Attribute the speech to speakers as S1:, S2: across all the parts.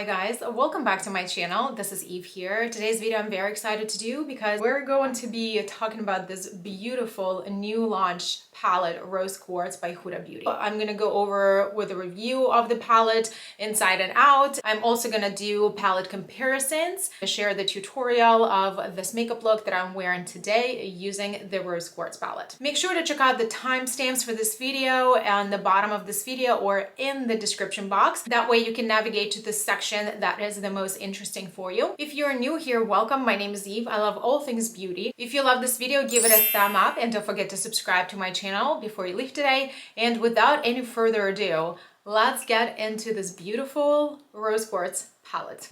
S1: Hi guys, welcome back to my channel. This is Eve here. Today's video I'm very excited to do because we're going to be talking about this beautiful new launch palette, Rose Quartz by Huda Beauty. I'm gonna go over with a review of the palette inside and out. I'm also gonna do palette comparisons, share the tutorial of this makeup look that I'm wearing today using the Rose Quartz palette. Make sure to check out the timestamps for this video on the bottom of this video or in the description box. That way you can navigate to the section that is the most interesting for you. If you're new here, welcome. My name is Eve. I love all things beauty. If you love this video, give it a thumb up and don't forget to subscribe to my channel before you leave today. And without any further ado, let's get into this beautiful Rose Quartz palette.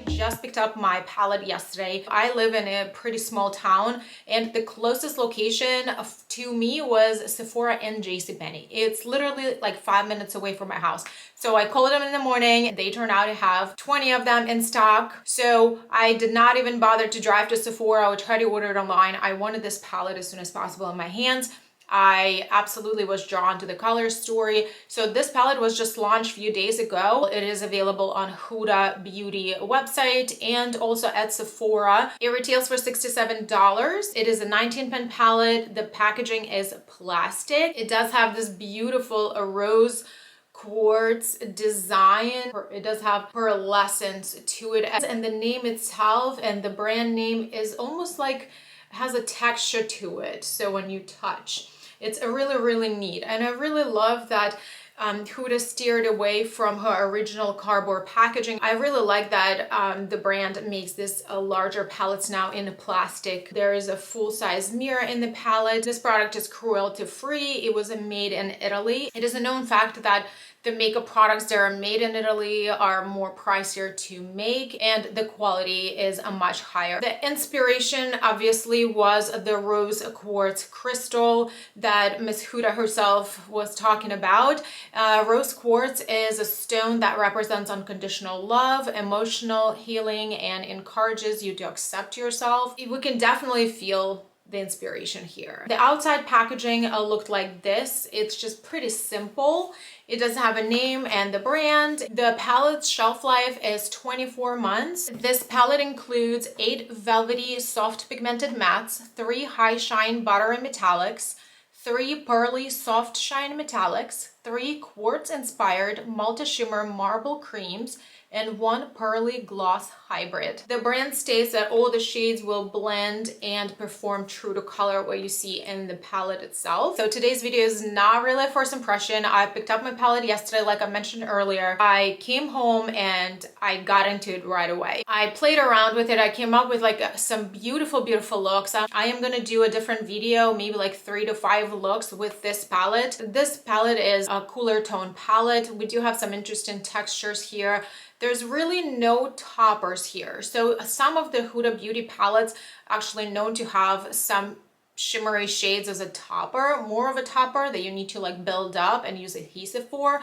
S1: Just picked up my palette yesterday. I live in a pretty small town and the closest location to me was Sephora and JCPenney. It's literally like 5 minutes away from my house. So I called them in the morning. They turned out to have 20 of them in stock. So I did not even bother to drive to Sephora or try to order it online. I wanted this palette as soon as possible in my hands. I absolutely was drawn to the color story. So this palette was just launched a few days ago. It is available on Huda Beauty website and also at Sephora. It retails for $67. It is a 19-pen palette. The packaging is plastic. It does have this beautiful rose quartz design. It does have pearlescence to it, and the name itself and the brand name is almost like has a texture to it. So when you touch, it's a really neat. And I really love that Huda steered away from her original cardboard packaging. I really like that the brand makes this larger palettes now in plastic. There is a full-size mirror in the palette. This product is cruelty-free. It was made in Italy. It is a known fact that the makeup products that are made in Italy are more pricier to make and the quality is much higher. The inspiration obviously was the rose quartz crystal that Miss Huda herself was talking about. Rose quartz is a stone that represents unconditional love, emotional healing, and encourages you to accept yourself. We can definitely feel the inspiration here. The outside packaging looked like this. It's just pretty simple. It doesn't have a name and the brand. The palette's shelf life is 24 months. This palette includes 8 velvety soft pigmented mattes, 3 high shine buttery metallics, 3 pearly soft shine metallics, 3 quartz inspired multi-shimmer marble creams, and 1 pearly gloss hybrid. The brand states that all the shades will blend and perform true to color what you see in the palette itself. So today's video is not really a first impression. I picked up my palette yesterday, like I mentioned earlier. I came home and I got into it right away. I played around with it. I came up with like some beautiful looks. I am gonna do a different video, maybe like 3 to 5 looks with this palette. This palette is a cooler tone palette. We do have some interesting textures here. There's really no toppers here. So some of the Huda Beauty palettes actually known to have some shimmery shades as a topper, more of a topper that you need to like build up and use adhesive for.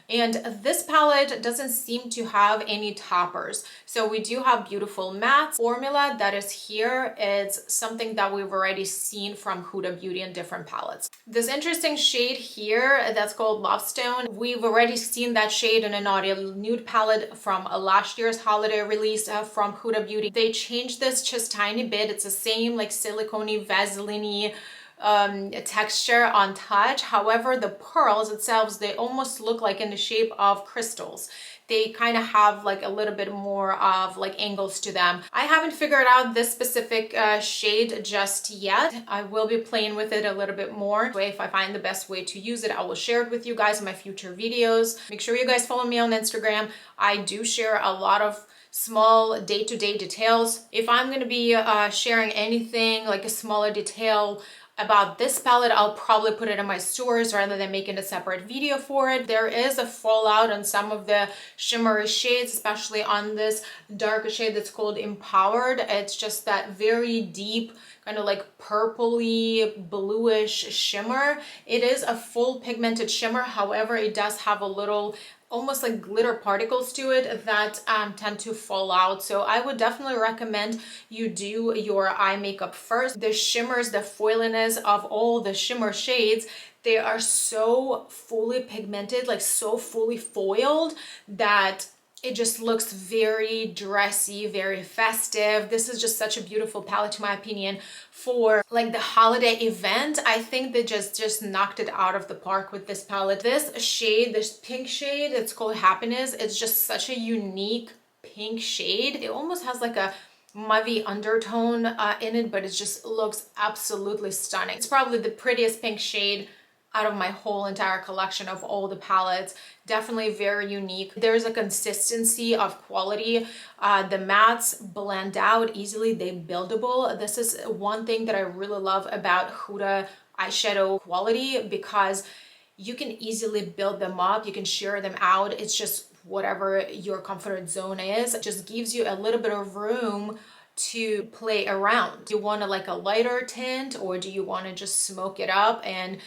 S1: And this palette doesn't seem to have any toppers. So we do have beautiful matte formula that is here. It's something that we've already seen from Huda Beauty in different palettes. This interesting shade here that's called Love Stone, we've already seen that shade in an Naughty Nude palette from last year's holiday release from Huda Beauty. They changed this just tiny bit. It's the same like silicone-y, Vaseline-y texture on touch. However, the pearls themselves, they almost look like in the shape of crystals. They kind of have like a little bit more of like angles to them. I haven't figured out this specific shade just yet. I will be playing with it a little bit more. If I find the best way to use it, I will share it with you guys in my future videos. Make sure you guys follow me on Instagram. I do share a lot of small day-to-day details. If I'm going to be sharing anything like a smaller detail about this palette, I'll probably put it in my stories rather than making a separate video for it. There is a fallout on some of the shimmery shades, especially on this darker shade that's called Empowered. It's just that very deep kind of like purpley bluish shimmer. It is a full pigmented shimmer. However, it does have a little almost like glitter particles to it that tend to fall out. So I would definitely recommend you do your eye makeup first. The shimmers, the foiliness of all the shimmer shades, they are so fully pigmented, like so fully foiled, that it just looks very dressy, very festive. This is just such a beautiful palette, in my opinion, for like the holiday event. I think they just knocked it out of the park with this palette. This shade, this pink shade, it's called Happiness. It's just such a unique pink shade. It almost has like a mauve undertone in it, but it just looks absolutely stunning. It's probably the prettiest pink shade out of my whole entire collection of all the palettes. Definitely very unique. There's a consistency of quality. The mattes blend out easily, they buildable. This is one thing that I really love about Huda eyeshadow quality, because you can easily build them up, you can share them out. It's just whatever your comfort zone is. It just gives you a little bit of room to play around. Do you want like a lighter tint, or do you want to just smoke it up and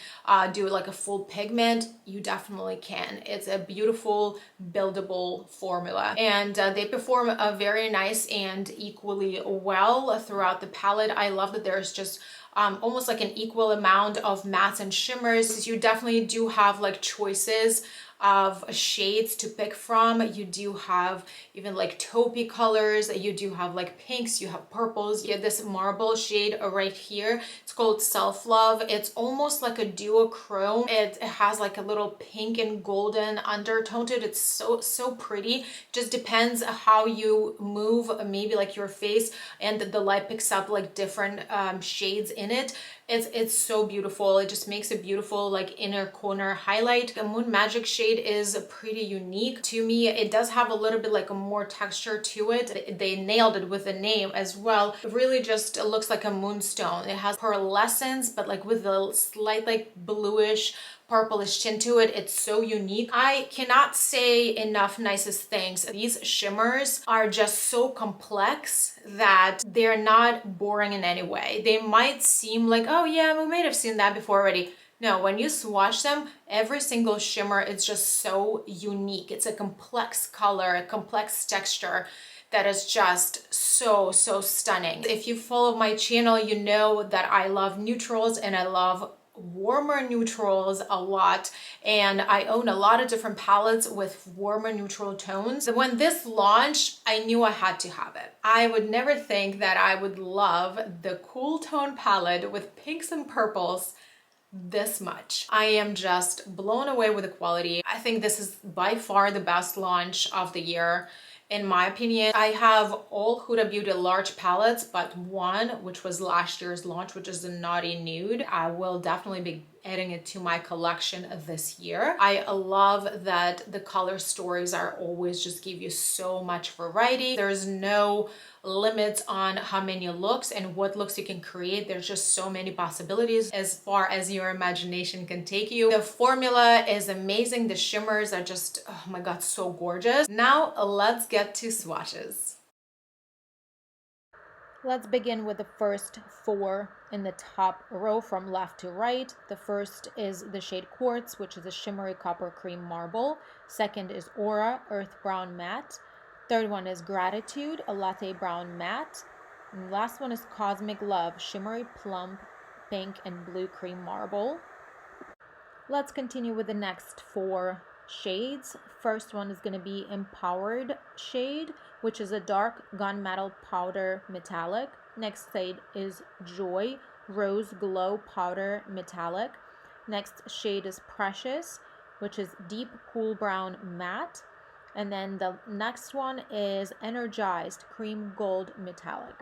S1: do like a full pigment? You definitely can. It's a beautiful buildable formula, and they perform very nice and equally well throughout the palette. I love that there's just almost like an equal amount of mattes and shimmers. You definitely do have like choices of shades to pick from. You do have even like taupey colors, you do have like pinks, you have purples. You have this marble shade right here. It's called Self Love. It's almost like a duochrome. It has like a little pink and golden undertone to it. It's so pretty. Just depends how you move maybe like your face, and the light picks up like different shades in it. It's so beautiful. It just makes a beautiful like inner corner highlight. The Moon Magic shade is pretty unique to me. It does have a little bit like a more texture to it. They nailed it with the name as well. It really just looks like a moonstone. It has pearlescence, but like with a slight like bluish purplish tint to it. It's so unique. I cannot say enough nicest things. These shimmers are just so complex that they're not boring in any way. They might seem like, oh yeah, we might have seen that before already. No, when you swatch them, every single shimmer is just so unique. It's a complex color, a complex texture that is just so stunning. If you follow my channel, you know that I love neutrals and I love warmer neutrals a lot, and I own a lot of different palettes with warmer neutral tones. When this launched, I knew I had to have it. I would never think that I would love the cool tone palette with pinks and purples this much. I am just blown away with the quality. I think this is by far the best launch of the year. In my opinion, I have all Huda Beauty large palettes, but one, which was last year's launch, which is the Naughty Nude. I will definitely be adding it to my collection this year. I love that the color stories are always just give you so much variety. There's no limits on how many looks and what looks you can create. There's just so many possibilities as far as your imagination can take you. The formula is amazing. The shimmers are just, oh my god, so gorgeous. Now let's get to swatches. Let's begin with the first four in the top row from left to right. The first is the shade Quartz, which is a shimmery copper cream marble. Second is Aura, earth brown matte. Third one is Gratitude, a latte brown matte. And the last one is Cosmic Love, shimmery plump pink and blue cream marble. Let's continue with the next four shades. First one is going to be Empowered shade, which is a dark gunmetal powder metallic. Next shade is Joy, rose glow powder metallic. Next shade is Precious, which is deep cool brown matte. And then the next one is Energized cream gold metallic.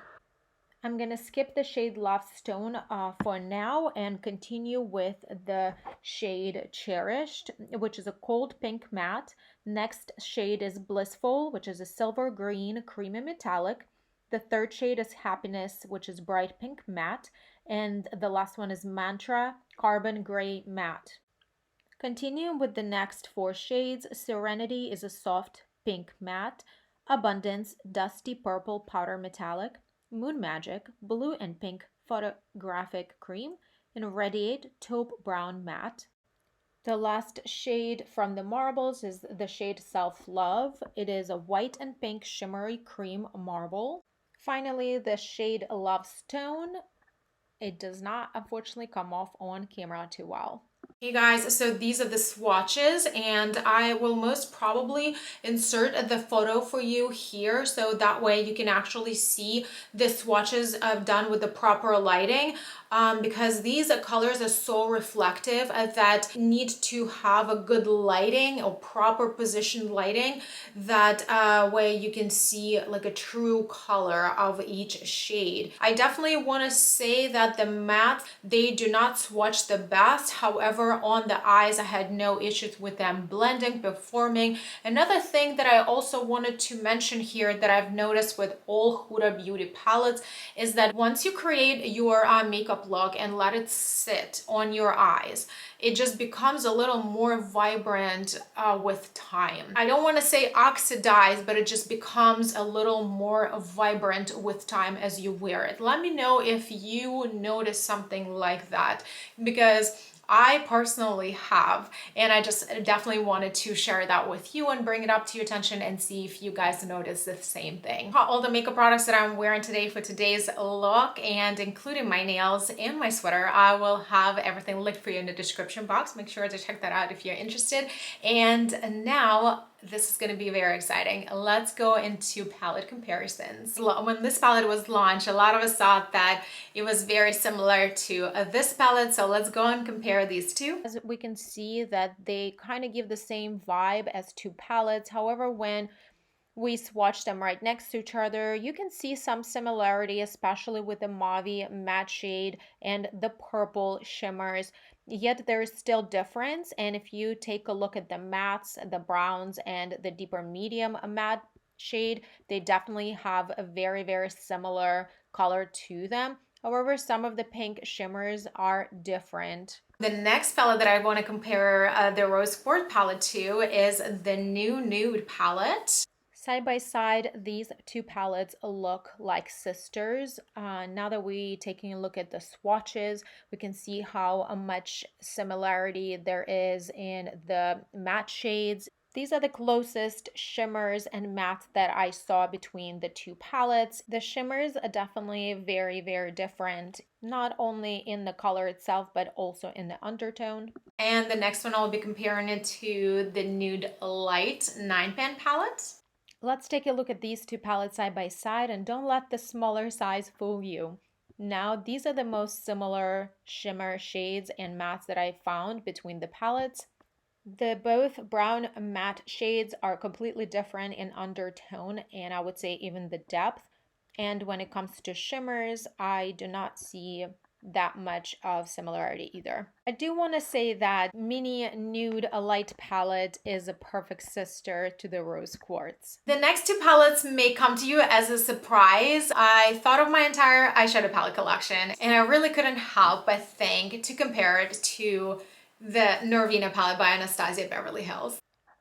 S1: I'm gonna skip the shade Lost Stone for now and continue with the shade Cherished, which is a cold pink matte. Next shade is Blissful, which is a silver green creamy metallic. The third shade is Happiness, which is bright pink matte. And the last one is Mantra, carbon gray matte. Continuing with the next four shades, Serenity is a soft pink matte. Abundance, dusty purple powder metallic. Moon Magic, blue and pink photographic cream, and Radiate taupe brown matte. The last shade from the marbles is the shade Self Love. It is a white and pink shimmery cream marble. Finally, the shade Love Stone. It does not unfortunately come off on camera too well. Hey guys, so these are the swatches, and I will most probably insert the photo for you here so that way you can actually see the swatches done with the proper lighting. Because these colors are so reflective that need to have a good lighting or proper positioned lighting, that way you can see like a true color of each shade. I definitely want to say that the matte, they do not swatch the best. However, on the eyes, I had no issues with them blending, performing. Another thing that I also wanted to mention here that I've noticed with all Huda Beauty palettes is that once you create your makeup look and let it sit on your eyes, it just becomes a little more vibrant with time. I don't want to say oxidize, but it just becomes a little more vibrant with time as you wear it. Let me know if you notice something like that, because I personally have, and I just definitely wanted to share that with you and bring it up to your attention and see if you guys notice the same thing. All the makeup products that I'm wearing today for today's look, and including my nails and my sweater, I will have everything linked for you in the description box. Make sure to check that out if you're interested. And now, this is going to be very exciting. Let's go into palette comparisons. When this palette was launched, a lot of us thought that it was very similar to this palette, so let's go and compare these two. As we can see that they kind of give the same vibe as two palettes. However, when we swatch them right next to each other, you can see some similarity, especially with the mauve matte shade and the purple shimmers. Yet there is still difference, and if you take a look at the mattes, the browns, and the deeper medium matte shade, they definitely have a very, very similar color to them. However, some of the pink shimmers are different. The next palette that I want to compare the Rose Quartz palette to is the new Nude palette. Side by side, these two palettes look like sisters. Now that we're taking a look at the swatches, we can see how much similarity there is in the matte shades. These are the closest shimmers and mattes that I saw between the two palettes. The shimmers are definitely very, very different, not only in the color itself, but also in the undertone. And the next one, I'll be comparing it to the Nude Light 9-pan palette. Let's take a look at these two palettes side by side, and don't let the smaller size fool you. Now, these are the most similar shimmer shades and mattes that I found between the palettes. The both brown matte shades are completely different in undertone, and I would say even the depth. And when it comes to shimmers, I do not see that much of similarity either. I do want to say that Mini Nude Light palette is a perfect sister to the Rose Quartz. The next two palettes may come to you as a surprise. I thought of my entire eyeshadow palette collection, and I really couldn't help but think to compare it to the Norvina palette by Anastasia Beverly Hills.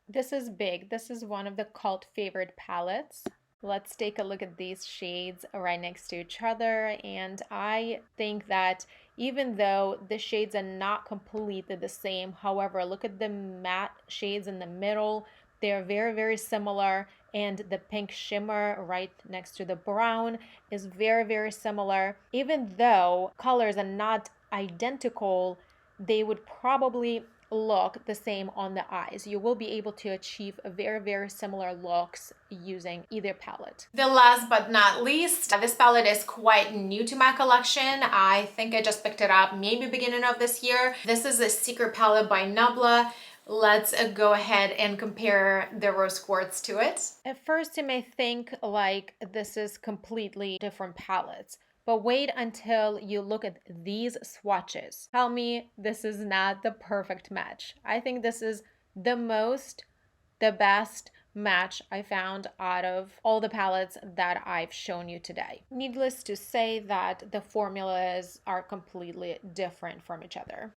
S1: This is big. This is one of the cult favorite palettes. Let's take a look at these shades right next to each other, and I think that even though the shades are not completely the same, however, look at the matte shades in the middle. They're very, very similar, and the pink shimmer right next to the brown is very, very similar. Even though colors are not identical, they would probably look the same on the eyes. You will be able to achieve a very, very similar looks using either palette. The last but not least, this palette is quite new to my collection. I think I just picked it up maybe beginning of this year. This is a Secret palette by Nabla. Let's go ahead and compare the Rose Quartz to it. At first, you may think like this is completely different palettes. But wait until you look at these swatches. Tell me this is not the perfect match. I think this is the best match I found out of all the palettes that I've shown you today. Needless to say that the formulas are completely different from each other.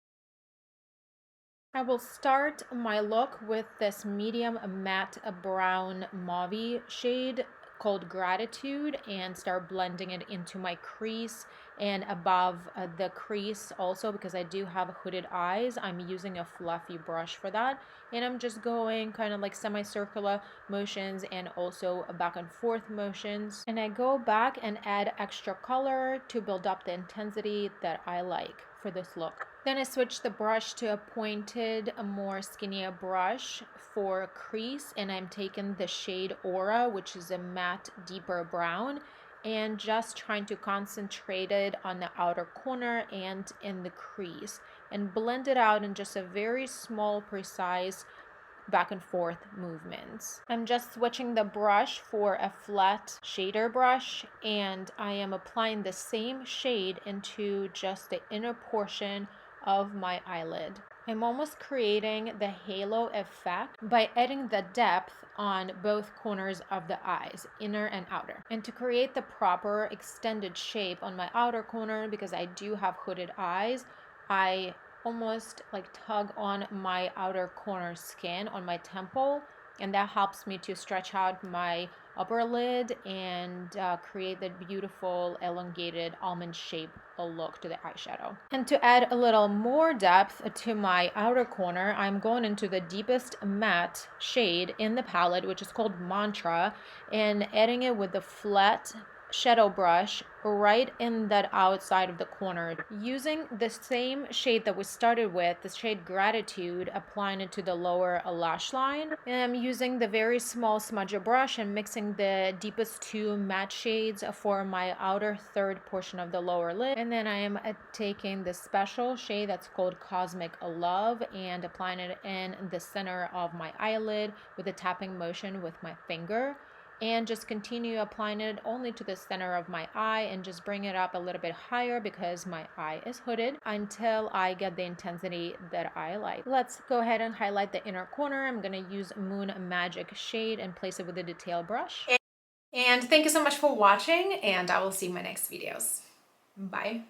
S1: I will start my look with this medium matte brown mauve shade called Gratitude and start blending it into my crease and above the crease also, because I do have hooded eyes. I'm using a fluffy brush for that, and I'm just going kind of like semicircular motions and also back and forth motions, and I go back and add extra color to build up the intensity that I like for this look. Then I switch the brush to a pointed, a more skinnier brush for crease, and I'm taking the shade Aura, which is a matte deeper brown, and just trying to concentrate it on the outer corner and in the crease and blend it out in just a very small, precise back and forth movements. I'm just switching the brush for a flat shader brush, and I am applying the same shade into just the inner portion of my eyelid. I'm almost creating the halo effect by adding the depth on both corners of the eyes, inner and outer. And to create the proper extended shape on my outer corner, because I do have hooded eyes, I almost like tug on my outer corner skin on my temple, and that helps me to stretch out my upper lid and create that beautiful elongated almond shape look to the eyeshadow. And to add a little more depth to my outer corner, I'm going into the deepest matte shade in the palette, which is called Mantra, and adding it with the flat shadow brush right in that outside of the corner, using the same shade that we started with, the shade Gratitude, applying it to the lower lash line. And I'm using the very small smudger brush and mixing the deepest two matte shades for my outer third portion of the lower lid. And then I am taking the special shade that's called Cosmic Love and applying it in the center of my eyelid with a tapping motion with my finger, and just continue applying it only to the center of my eye and just bring it up a little bit higher because my eye is hooded until I get the intensity that I like. Let's go ahead and highlight the inner corner. I'm going to use Moon Magic shade and place it with a detail brush. And thank you so much for watching, and I will see you in my next videos. Bye.